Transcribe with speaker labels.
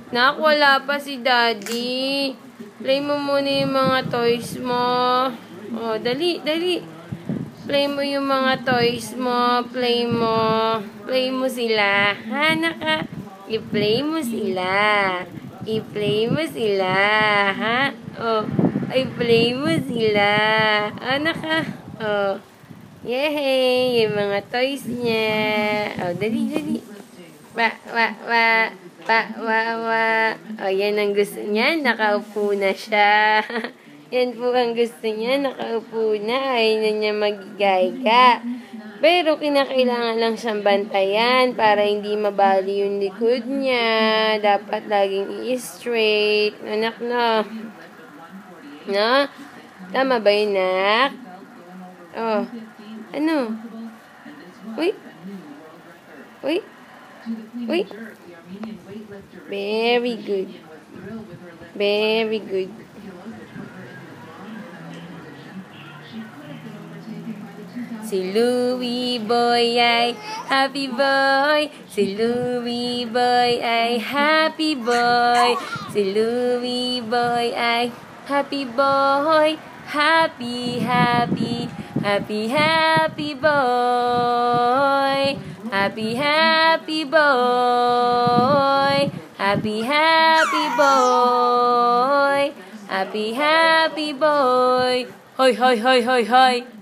Speaker 1: Nak, wala pa si Daddy. Play mo muna yung mga toys mo. Oh, dali, dali. Play mo yung mga toys mo. Play mo. Play mo sila. Ha, naka? I-play mo sila. I-play mo sila. Ha? Oh, i-play mo sila. Anak ka? Oh. Yehey! Yung mga toys niya. Oh, dali, dali. Wa. Oh, yan ang gusto niya. Nakaupo na siya. Yan po ang gusto niya. Nakaupo na. Ayaw na niya magigayga. Pero kinakailangan lang siyang bantayan para hindi mabali yung likod niya. Dapat laging i-straight. Anak na. No? Tama ba yun, nak? Oh. Ano? Uy. Uy. Uy. Very good. Very good. Si Louie Boy ay happy boy. Si Louie Boy ay happy boy. Si Louie Boy ay happy boy. Happy, happy, happy, happy boy. Happy, happy boy. Happy, happy boy. Happy, happy boy. Hoy, hoy, hoy, hoy, hoy.